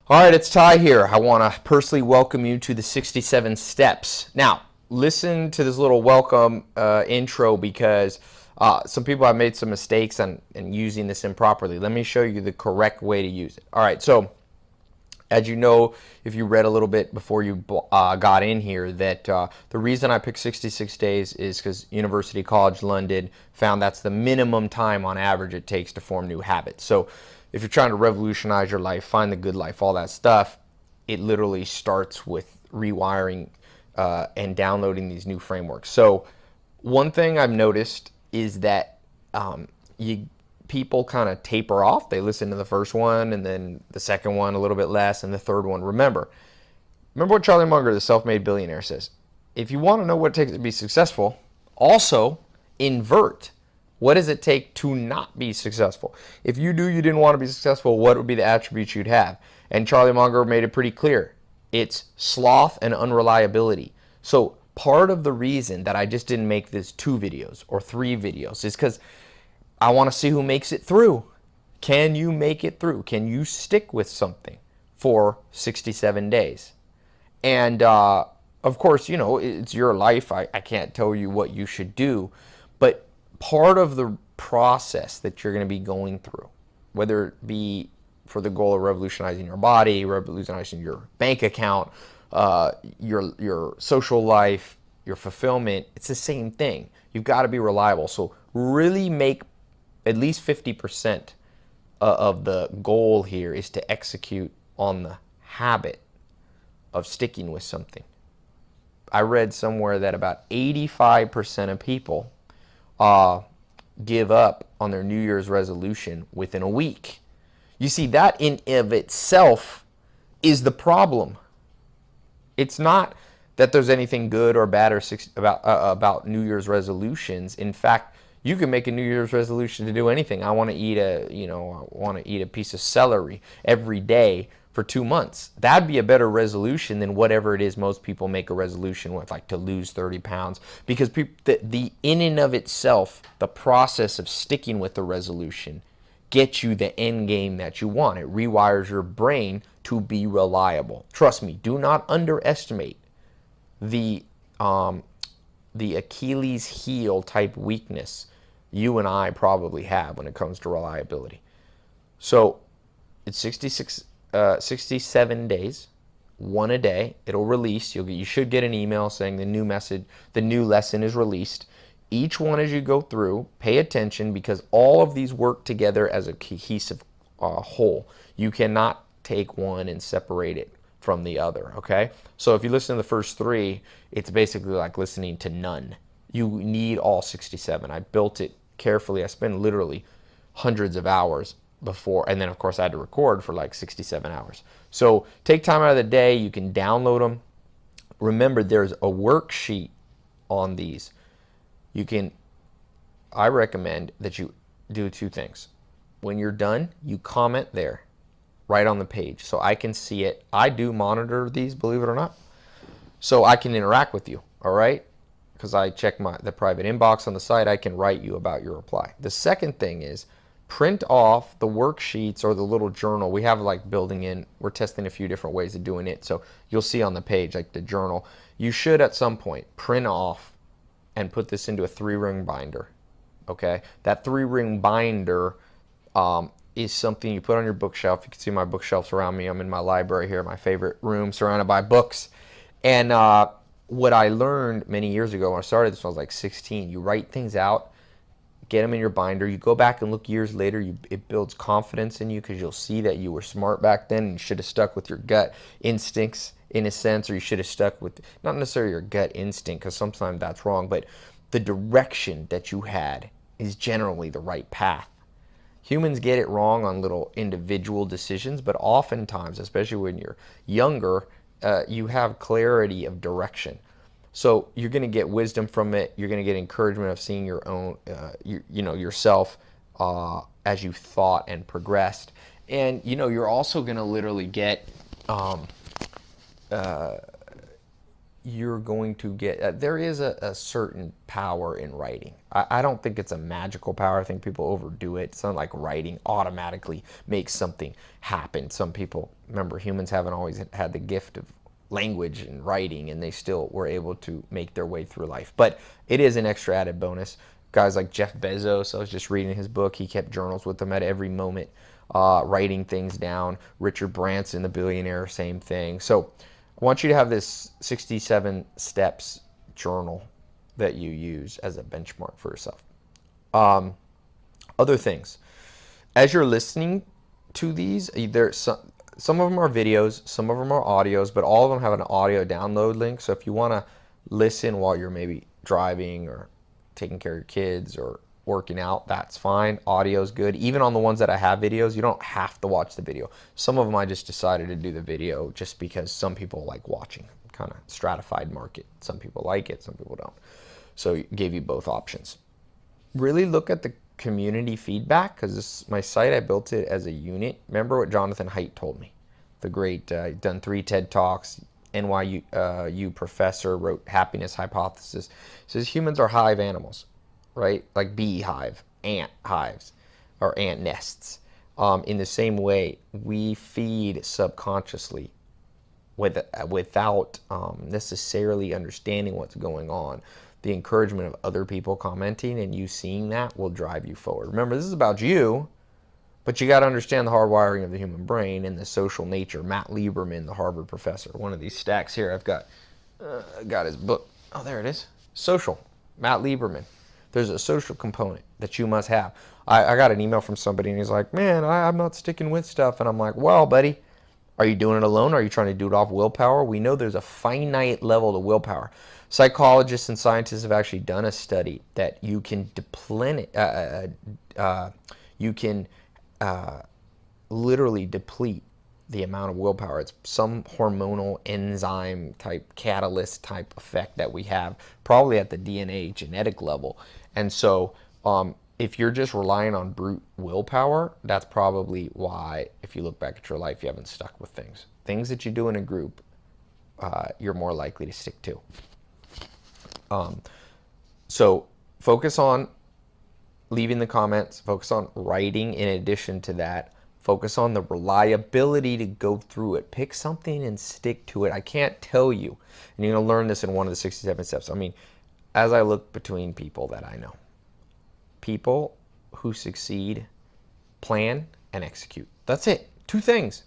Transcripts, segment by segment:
All right, it's Ty here. I want to personally welcome you to the 67 steps. Now, listen to this little welcome intro because some people have made some mistakes on using this improperly. Let me show you the correct way to use it. All right, so as you know, if you read a little bit before you got in here, that the reason I picked 66 days is because University College London found that's the minimum time on average it takes to form new habits. So if you're trying to revolutionize your life, find the good life, all that stuff, it literally starts with rewiring and downloading these new frameworks. So one thing I've noticed is that you people kind of taper off. They listen to the first one and then the second one a little bit less and the third one. Remember what Charlie Munger, the self-made billionaire, says. If you want to know what it takes to be successful, also invert. What does it take to not be successful? If you didn't want to be successful, what would be the attributes you'd have? And Charlie Munger made it pretty clear. It's sloth and unreliability. So part of the reason that I just didn't make this 2 videos or 3 videos is because I want to see who makes it through. Can you make it through? Can you stick with something for 67 days? And of course, it's your life. I can't tell you what you should do. But part of the process that you're going to be going through, whether it be for the goal of revolutionizing your body, revolutionizing your bank account, your social life, your fulfillment, it's the same thing. You've got to be reliable. So really make at least 50% of the goal here is to execute on the habit of sticking with something. I read somewhere that about 85% of people give up on their New Year's resolution within a week. You see, that in of itself is the problem. It's not that there's anything good or bad or about New Year's resolutions. In fact, you can make a New Year's resolution to do anything. I want to eat a piece of celery every day for 2 months. That'd be a better resolution than whatever it is most people make a resolution with, like to lose 30 pounds. Because the in and of itself, the process of sticking with the resolution gets you the end game that you want. It rewires your brain to be reliable. Trust me, do not underestimate the Achilles heel type weakness you and I probably have when it comes to reliability. So it's 67 days, one a day. It'll release. You should get an email saying the new lesson is released. Each one as you go through, pay attention because all of these work together as a cohesive whole. You cannot take one and separate it from the other, okay? So if you listen to the first 3, it's basically like listening to none. You need all 67. I built it carefully. I spent literally hundreds of hours before, and then of course I had to record for like 67 hours. So take time out of the day. You can download them. Remember, there's a worksheet on these. I recommend that you do 2 things. When you're done, you comment there, right on the page, so I can see it. I do monitor these, believe it or not, so I can interact with you, all right? Because I check the private inbox on the site, I can write you about your reply. The second thing is print off the worksheets or the little journal. We have like building in, we're testing a few different ways of doing it, so you'll see on the page like the journal. You should at some point print off and put this into a 3-ring binder, okay? That 3-ring binder is something you put on your bookshelf. You can see my bookshelves around me. I'm in my library here, my favorite room, surrounded by books. And what I learned many years ago when I started this when I was like 16, you write things out, get them in your binder. You go back and look years later, it builds confidence in you because you'll see that you were smart back then and you should have stuck with your gut instincts in a sense, or you should have stuck with, not necessarily your gut instinct because sometimes that's wrong, but the direction that you had is generally the right path. Humans get it wrong on little individual decisions, but oftentimes, especially when you're younger, you have clarity of direction. So you're going to get wisdom from it. You're going to get encouragement of seeing your own, yourself as you thought and progressed. And you're also going to literally get you're going to get, there is a certain power in writing. I don't think it's a magical power. I think people overdo it. It's not like writing automatically makes something happen. Some people, remember, humans haven't always had the gift of language and writing, and they still were able to make their way through life. But it is an extra added bonus. Guys like Jeff Bezos, I was just reading his book. He kept journals with him at every moment, writing things down. Richard Branson, the billionaire, same thing. So I want you to have this 67 steps journal that you use as a benchmark for yourself. Other things. As you're listening to these, some of them are videos, some of them are audios, but all of them have an audio download link. So if you want to listen while you're maybe driving or taking care of your kids or working out, that's fine. Audio is good. Even on the ones that I have videos, you don't have to watch the video. Some of them I just decided to do the video just because some people like watching. Kind of stratified market. Some people like it, some people don't. So it gave you both options. Really look at the community feedback, because my site, I built it as a unit. Remember what Jonathan Haidt told me, the great, done 3 TED Talks, NYU professor, wrote Happiness Hypothesis. Says humans are hive animals, right? Like beehive, ant hives, or ant nests. In the same way, we feed subconsciously without necessarily understanding what's going on. The encouragement of other people commenting and you seeing that will drive you forward. Remember, this is about you, but you got to understand the hardwiring of the human brain and the social nature. Matt Lieberman, the Harvard professor, one of these stacks here, I've got his book. Oh, there it is. Social. Matt Lieberman. There's a social component that you must have. I got an email from somebody and he's like, man, I'm not sticking with stuff. And I'm like, well, buddy, are you doing it alone? Or are you trying to do it off willpower? We know there's a finite level to willpower. Psychologists and scientists have actually done a study that you can literally deplete the amount of willpower. It's some hormonal enzyme type catalyst type effect that we have probably at the DNA genetic level. And so if you're just relying on brute willpower, that's probably why, if you look back at your life, you haven't stuck with things. Things that you do in a group, you're more likely to stick to. So focus on leaving the comments, focus on writing in addition to that, focus on the reliability to go through it. Pick something and stick to it. I can't tell you, and you're going to learn this in one of the 67 steps. I mean, as I look between people that I know, people who succeed plan and execute. That's it. 2 things.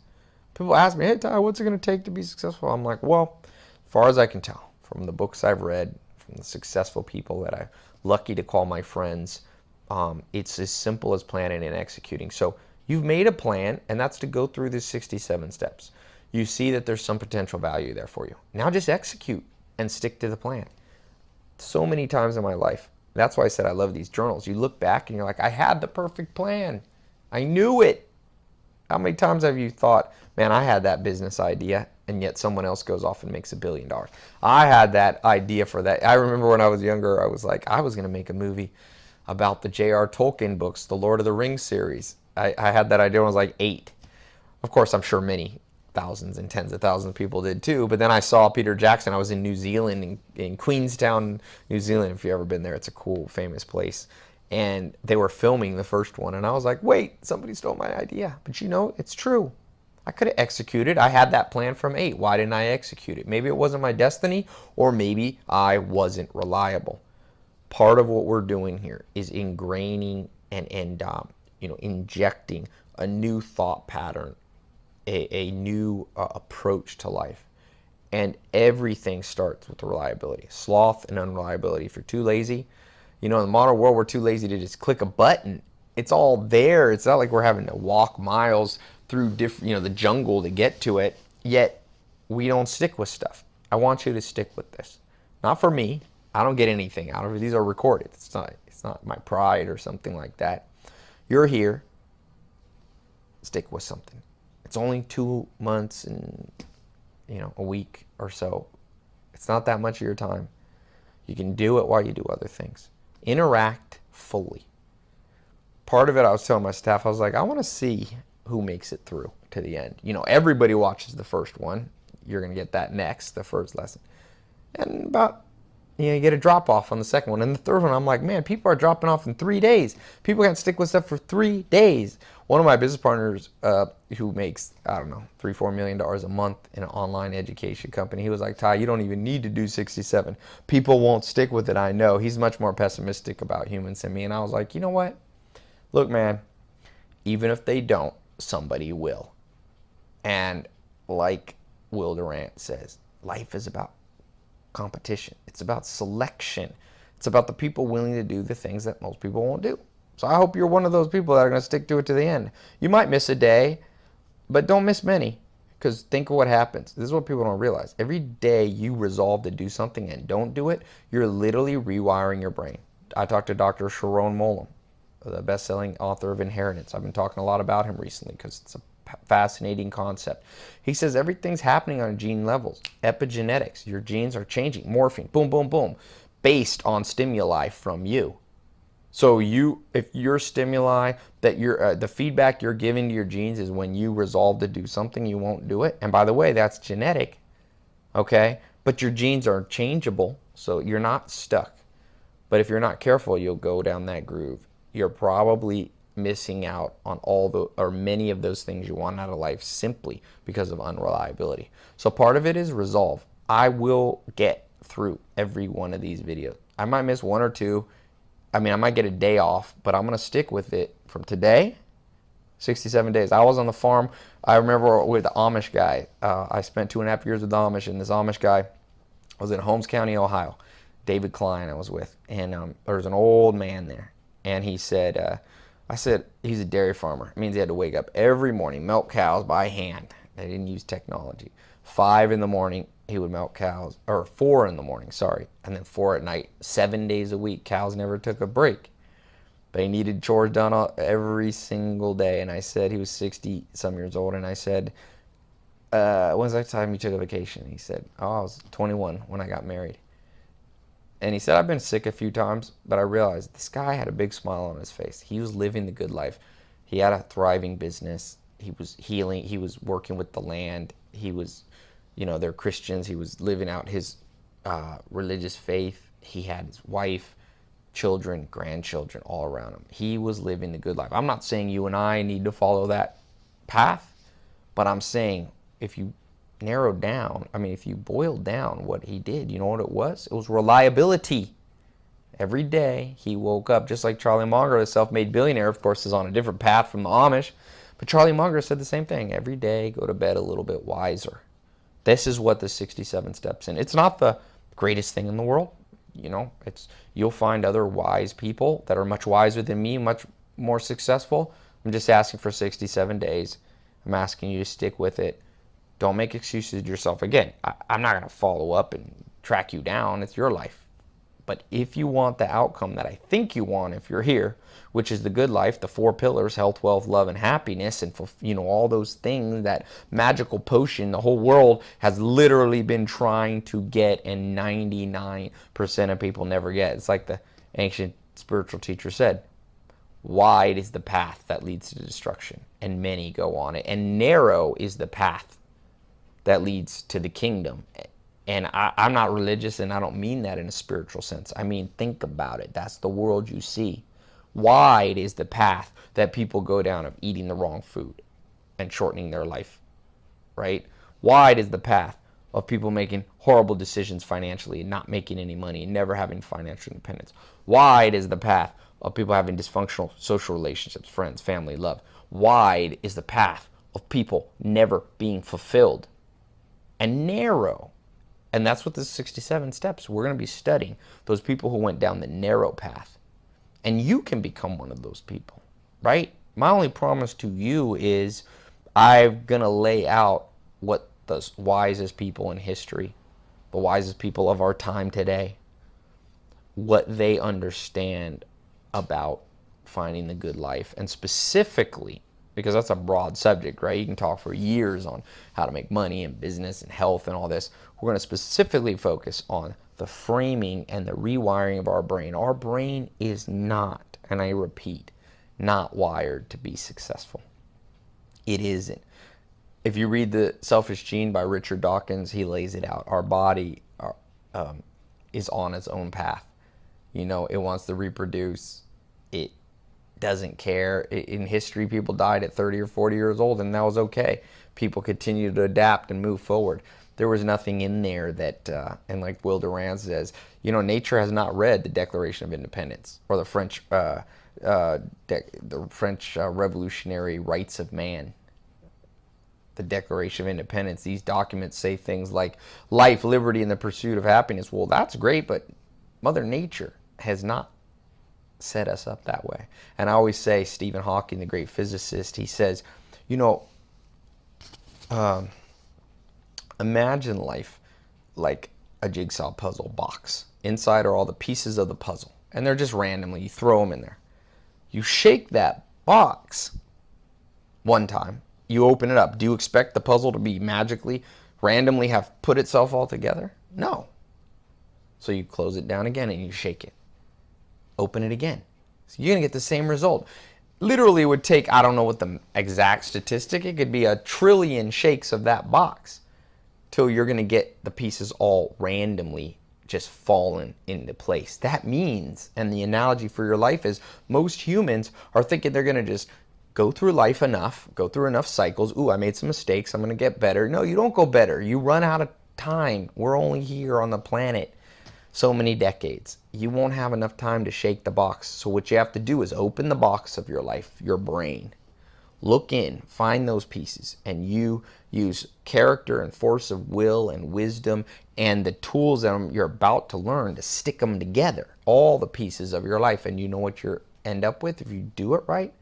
People ask me, hey, Ty, what's it going to take to be successful? I'm like, well, as far as I can tell, from the books I've read, from the successful people that I'm lucky to call my friends, it's as simple as planning and executing. So you've made a plan, and that's to go through the 67 steps. You see that there's some potential value there for you. Now just execute and stick to the plan. So many times in my life, that's why I said I love these journals. You look back and you're like, I had the perfect plan. I knew it. How many times have you thought, man, I had that business idea, and yet someone else goes off and makes $1 billion? I had that idea for that. I remember when I was younger, I was like, I was going to make a movie about the J.R. Tolkien books, the Lord of the Rings series. I had that idea when I was like 8. Of course, I'm sure many thousands and tens of thousands of people did too. But then I saw Peter Jackson. I was in New Zealand, in Queenstown, New Zealand. If you've ever been there, it's a cool, famous place. And they were filming the first one. And I was like, wait, somebody stole my idea. But you know, it's true. I could have executed. I had that plan from 8. Why didn't I execute it? Maybe it wasn't my destiny, or maybe I wasn't reliable. Part of what we're doing here is ingraining and injecting a new thought pattern, a new approach to life. And everything starts with reliability. Sloth and unreliability. If you're too lazy, in the modern world, we're too lazy to just click a button. It's all there. It's not like we're having to walk miles through the jungle to get to it. Yet we don't stick with stuff. I want you to stick with this. Not for me. I don't get anything out of it. These are recorded. It's not my pride or something like that. You're here. Stick with something. It's only 2 months and a week or so. It's not that much of your time. You can do it while you do other things. Interact fully. Part of it, I was telling my staff, I was like, I want to see who makes it through to the end. Everybody watches the first one. You're going to get that next, the first lesson. And about, you get a drop off on the second one. And the third one, I'm like, man, people are dropping off in 3 days. People can't stick with stuff for 3 days. One of my business partners, who makes, I don't know, $3-4 million a month in an online education company, he was like, Ty, you don't even need to do 67. People won't stick with it, I know. He's much more pessimistic about humans than me. And I was like, you know what? Look, man, even if they don't, somebody will. And like Will Durant says, life is about competition. It's about selection. It's about the people willing to do the things that most people won't do. So I hope you're one of those people that are going to stick to it to the end. You might miss a day, but don't miss many. Because think of what happens. This is what people don't realize. Every day you resolve to do something and don't do it, you're literally rewiring your brain. I talked to Dr. Sharon Molam, the best-selling author of Inheritance. I've been talking a lot about him recently because it's a fascinating concept. He says everything's happening on gene levels. Epigenetics. Your genes are changing, morphing, boom, boom, boom, based on stimuli from you. So if your stimuli, that the feedback you're giving to your genes is when you resolve to do something, you won't do it. And by the way, that's genetic, okay? But your genes are changeable, so you're not stuck. But if you're not careful, you'll go down that groove. You're probably missing out on many of those things you want out of life simply because of unreliability. So part of it is resolve. I will get through every one of these videos. I might miss one or two. I might get a day off, but I'm going to stick with it from today, 67 days. I was on the farm. I remember with the Amish guy. I spent 2.5 years with the Amish, and this Amish guy was in Holmes County, Ohio. David Klein I was with, and there was an old man there, and he said, I said, he's a dairy farmer. It means he had to wake up every morning, milk cows by hand. They didn't use technology. 5 in the morning, he would milk cows, or 4 in the morning, sorry, and then 4 at night, 7 days a week. Cows never took a break. They needed chores done every single day. And I said, he was 60 some years old, and I said, when's the last time you took a vacation? He said, I was 21 when I got married. And he said, I've been sick a few times, but I realized this guy had a big smile on his face. He was living the good life. He had a thriving business. He was healing. He was working with the land. He was, they're Christians. He was living out his religious faith. He had his wife, children, grandchildren all around him. He was living the good life. I'm not saying you and I need to follow that path, but I'm saying if you if you boiled down what he did, you know what it was? It was reliability. Every day he woke up, just like Charlie Munger, the self-made billionaire, of course, is on a different path from the Amish, but Charlie Munger said the same thing. Every day, go to bed a little bit wiser. This is what the 67 steps in. It's not the greatest thing in the world. You'll find other wise people that are much wiser than me, much more successful. I'm just asking for 67 days. I'm asking you to stick with it. Don't make excuses to yourself. Again, I'm not going to follow up and track you down. It's your life. But if you want the outcome that I think you want if you're here, which is the good life, the 4 pillars, health, wealth, love, and happiness, and all those things, that magical potion the whole world has literally been trying to get, and 99% of people never get. It's like the ancient spiritual teacher said, wide is the path that leads to destruction, and many go on it. And narrow is the path that leads to the kingdom. And I'm not religious, and I don't mean that in a spiritual sense. I mean, think about it. That's the world you see. Wide is the path that people go down of eating the wrong food and shortening their life, right? Wide is the path of people making horrible decisions financially and not making any money and never having financial independence. Wide is the path of people having dysfunctional social relationships, friends, family, love. Wide is the path of people never being fulfilled. And narrow, and that's what the 67 steps, we're going to be studying those people who went down the narrow path. And you can become one of those people, right? My only promise to you is I'm going to lay out what the wisest people in history, the wisest people of our time today, what they understand about finding the good life. And specifically, because that's a broad subject, right? You can talk for years on how to make money and business and health and all this. We're going to specifically focus on the framing and the rewiring of our brain. Our brain is not, and I repeat, not wired to be successful. It isn't. If you read The Selfish Gene by Richard Dawkins, he lays it out. Our body is on its own path. You know, it wants to reproduce. It doesn't care. In history, people died at 30 or 40 years old, and that was okay. People continued to adapt and move forward. There was nothing in there that, and like Will Durant says, you know, nature has not read the Declaration of Independence or the French Revolutionary Rights of Man, the Declaration of Independence. These documents say things like life, liberty, and the pursuit of happiness. Well, that's great, but Mother Nature has not set us up that way. And I always say, Stephen Hawking, the great physicist, he says, you know, imagine life like a jigsaw puzzle box. Inside are all the pieces of the puzzle, and they're just randomly, you throw them in there. You shake that box one time, you open it up. Do you expect the puzzle to be magically, randomly have put itself all together? No. So you close it down again and you shake it. Open it again. So you're going to get the same result. Literally, it would take, I don't know what the exact statistic, it could be 1 trillion shakes of that box till you're going to get the pieces all randomly just fallen into place. That means, and the analogy for your life is, most humans are thinking they're going to just go through life enough, go through enough cycles. Ooh, I made some mistakes, I'm going to get better. No, you don't go better. You run out of time. We're only here on the planet so many decades. You won't have enough time to shake the box. So what you have to do is open the box of your life, your brain. Look in, find those pieces, and you use character and force of will and wisdom and the tools that you're about to learn to stick them together, all the pieces of your life. And you know what you end up with if you do it right?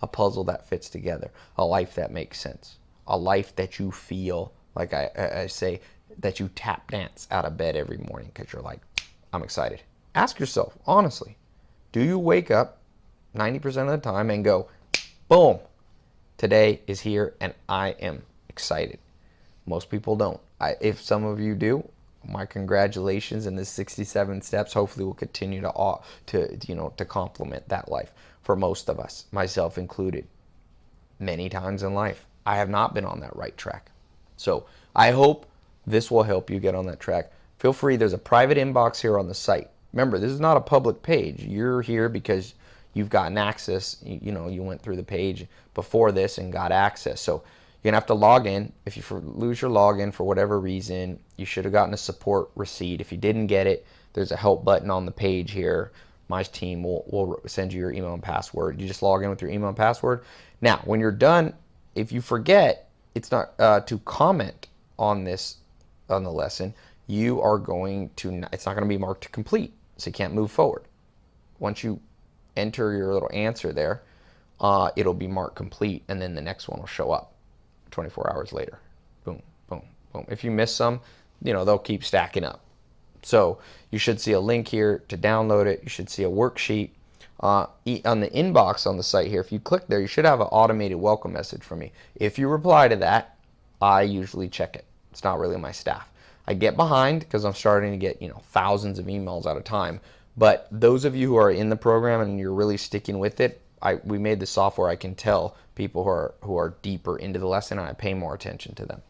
A puzzle that fits together, a life that makes sense, a life that you feel, like I say, that you tap dance out of bed every morning because you're like, I'm excited. Ask yourself, honestly, do you wake up 90% of the time and go, boom, today is here and I am excited? Most people don't. If some of you do, my congratulations, and this 67 steps hopefully will continue to complement that life for most of us, myself included. Many times in life, I have not been on that right track. So I hope this will help you get on that track. Feel free, there's a private inbox here on the site. Remember, this is not a public page. You're here because you've gotten access. You went through the page before this and got access. So you're going to have to log in. If you lose your login for whatever reason, you should have gotten a support receipt. If you didn't get it, there's a help button on the page here. My team will send you your email and password. You just log in with your email and password. Now, when you're done, if you forget, it's not to comment on the lesson, you are going to, it's not going to be marked complete, so you can't move forward. Once you enter your little answer there, it'll be marked complete, and then the next one will show up 24 hours later. Boom, boom, boom. If you miss some, they'll keep stacking up. So you should see a link here to download it. You should see a worksheet on the inbox on the site here. If you click there, you should have an automated welcome message from me. If you reply to that, I usually check it. It's not really my staff. I get behind because I'm starting to get thousands of emails at a time. But those of you who are in the program and you're really sticking with it, we made the software. I can tell people who are deeper into the lesson, and I pay more attention to them.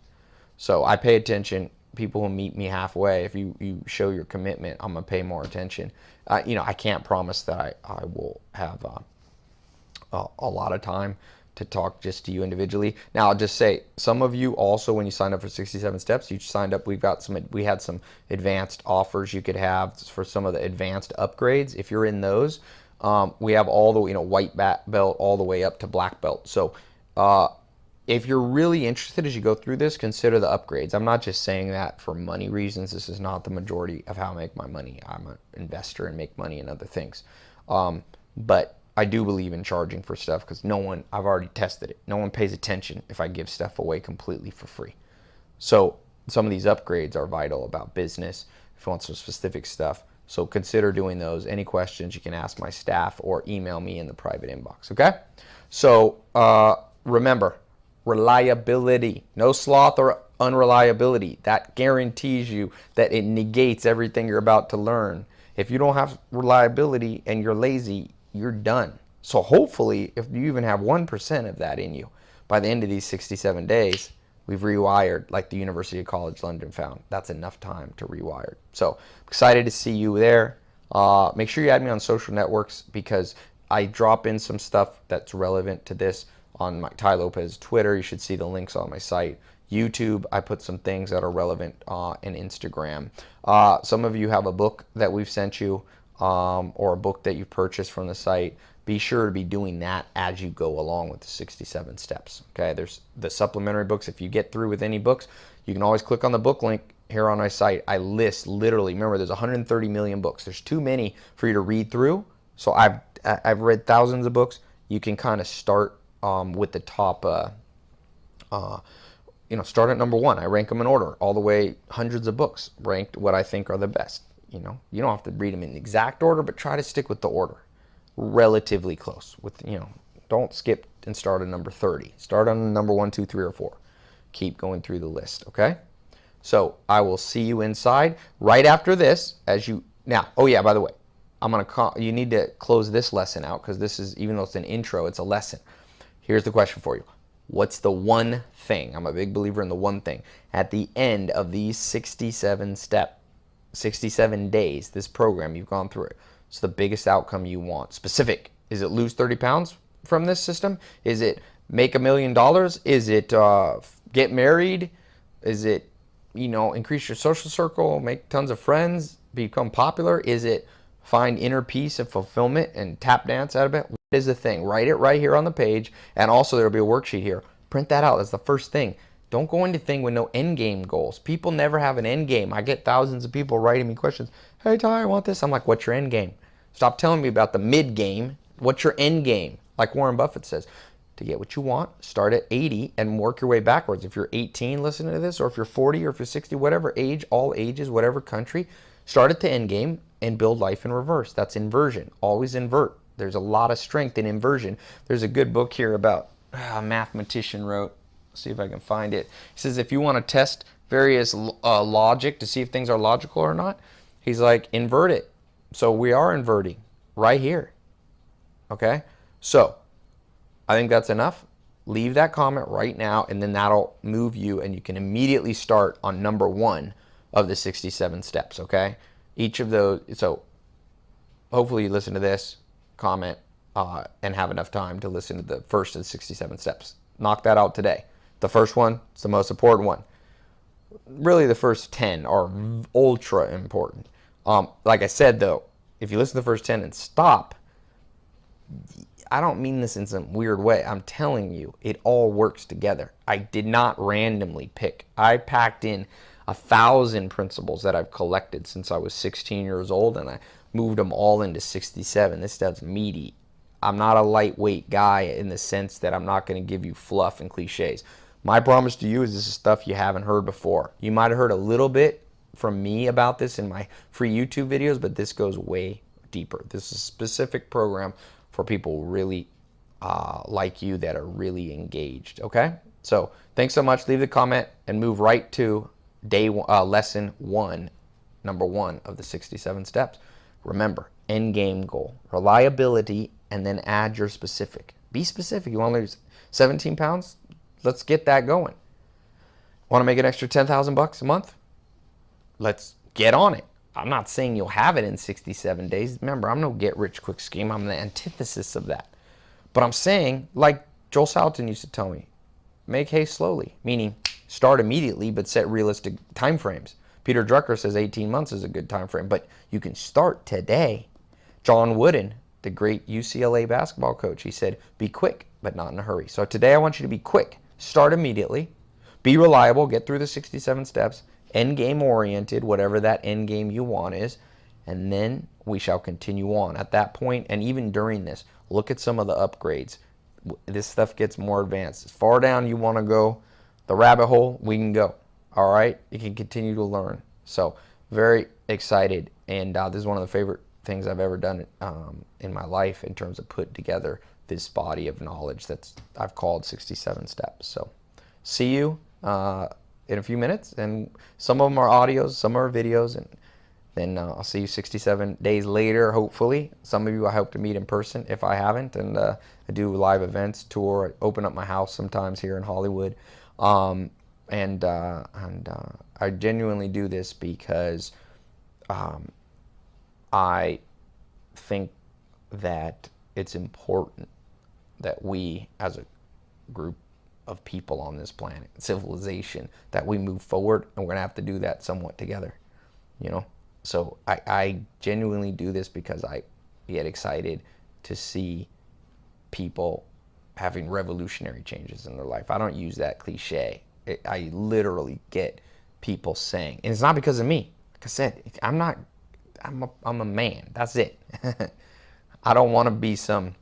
So I pay attention. People who meet me halfway, if you show your commitment, I'm going to pay more attention. I can't promise that I will have a lot of time to talk just to you individually. Now, I'll just say, some of you also, when you signed up for 67 steps, you signed up, we had some advanced offers you could have for some of the advanced upgrades. If you're in those, we have all the white belt all the way up to black belt. So if you're really interested as you go through this, consider the upgrades. I'm not just saying that for money reasons. This is not the majority of how I make my money. I'm an investor and make money in other things. But I do believe in charging for stuff because I've already tested it. No one pays attention if I give stuff away completely for free. So some of these upgrades are vital about business, if you want some specific stuff. So consider doing those. Any questions, you can ask my staff or email me in the private inbox, okay? So remember, reliability, no sloth or unreliability. That guarantees you that it negates everything you're about to learn. If you don't have reliability and you're lazy, you're done. So hopefully, if you even have 1% of that in you by the end of these 67 days, We've rewired like the University of College London found. That's enough time to rewire. So excited to see you there. Make sure you add me on social networks because I drop in some stuff that's relevant to this on my Tai Lopez Twitter. You should see the links on my site. YouTube, I put some things that are relevant in Instagram. Some of you have a book that we've sent you or a book that you purchased from the site. Be sure to be doing that as you go along with the 67 steps. Okay, there's the supplementary books. If you get through with any books, you can always click on the book link here on my site. I list literally, remember there's 130 million books. There's too many for you to read through. So I've read thousands of books. You can kind of start with the top, start at number 1. I rank them in order all the way, hundreds of books ranked what I think are the best. You don't have to read them in exact order, but try to stick with the order. Relatively close with, don't skip and start at number 30. Start on number 1, 2, 3, or 4. Keep going through the list, okay? So I will see you inside right after this oh yeah, by the way, you need to close this lesson out because this is, even though it's an intro, it's a lesson. Here's the question for you. What's the one thing? I'm a big believer in the one thing. At the end of these 67 days, this program, you've gone through it. It's the biggest outcome you want. Specific. Is it lose 30 pounds from this system? Is it make $1 million? Is it get married? Is it, increase your social circle, make tons of friends, become popular? Is it find inner peace and fulfillment and tap dance out of it? What is the thing? Write it right here on the page. And also there'll be a worksheet here. Print that out. That's the first thing. Don't go into thing with no end game goals. People never have an end game. I get thousands of people writing me questions. Hey, Ty, I want this. I'm like, what's your end game? Stop telling me about the mid game. What's your end game? Like Warren Buffett says, to get what you want, start at 80 and work your way backwards. If you're 18 listening to this, or if you're 40 or if you're 60, whatever age, all ages, whatever country, start at the end game and build life in reverse. That's inversion. Always invert. There's a lot of strength in inversion. There's a good book here about a mathematician wrote. See if I can find it. He says if you want to test various logic to see if things are logical or not, he's like, invert it. So we are inverting right here. Okay? So I think that's enough. Leave that comment right now, and then that'll move you, and you can immediately start on number 1 of the 67 steps, okay? Each of those, so hopefully you listen to this, comment, and have enough time to listen to the first of the 67 steps. Knock that out today. The first one is the most important one. Really, the first 10 are ultra important. Like I said, though, if you listen to the first 10 and stop, I don't mean this in some weird way. I'm telling you, it all works together. I did not randomly pick. I packed in 1,000 principles that I've collected since I was 16 years old, and I moved them all into 67. This stuff's meaty. I'm not a lightweight guy in the sense that I'm not going to give you fluff and cliches. My promise to you is this is stuff you haven't heard before. You might have heard a little bit from me about this in my free YouTube videos, but this goes way deeper. This is a specific program for people really like you that are really engaged, okay? So thanks so much. Leave the comment and move right to lesson 1, number 1 of the 67 steps. Remember, end game goal, reliability, and then add your specific. Be specific. You want to lose 17 pounds? Let's get that going. Want to make an extra 10,000 bucks a month? Let's get on it. I'm not saying you'll have it in 67 days. Remember, I'm no get-rich-quick scheme. I'm the antithesis of that. But I'm saying, like Joel Salatin used to tell me, make hay slowly, meaning start immediately but set realistic time frames. Peter Drucker says 18 months is a good time frame, but you can start today. John Wooden, the great UCLA basketball coach, he said, be quick but not in a hurry. So today I want you to be quick. Start immediately. Be reliable. Get through the 67 steps. End game oriented, whatever that end game you want is, and then we shall continue on. At that point, and even during this, look at some of the upgrades. This stuff gets more advanced. As far down you want to go, the rabbit hole, we can go. All right? You can continue to learn. So very excited, and this is one of the favorite things I've ever done in my life in terms of putting together this body of knowledge that's I've called 67 steps. So see you in a few minutes, and some of them are audios, some are videos, and then I'll see you 67 days later, hopefully. Some of you I hope to meet in person if I haven't, and I do live events, tour, I open up my house sometimes here in Hollywood. And I genuinely do this because I think that it's important that we, as a group of people on this planet, civilization, that we move forward, and we're gonna have to do that somewhat together, you know. So I genuinely do this because I get excited to see people having revolutionary changes in their life. I don't use that cliche. I literally get people saying, and it's not because of me. Like I said, I'm a man. That's it. I don't want to be some,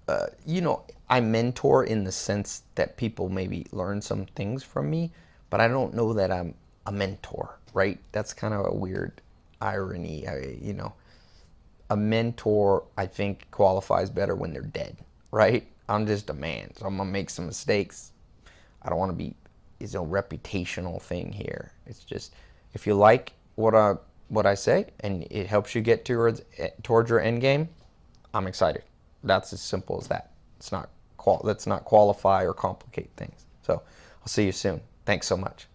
I mentor in the sense that people maybe learn some things from me, but I don't know that I'm a mentor, right? That's kind of a weird irony. A mentor, I think, qualifies better when they're dead, right? I'm just a man, so I'm gonna make some mistakes. I don't want to be, it's a reputational thing here. It's just, if you like what I say and it helps you get towards your end game, I'm excited. That's as simple as that. Let's not qualify or complicate things. So I'll see you soon. Thanks so much.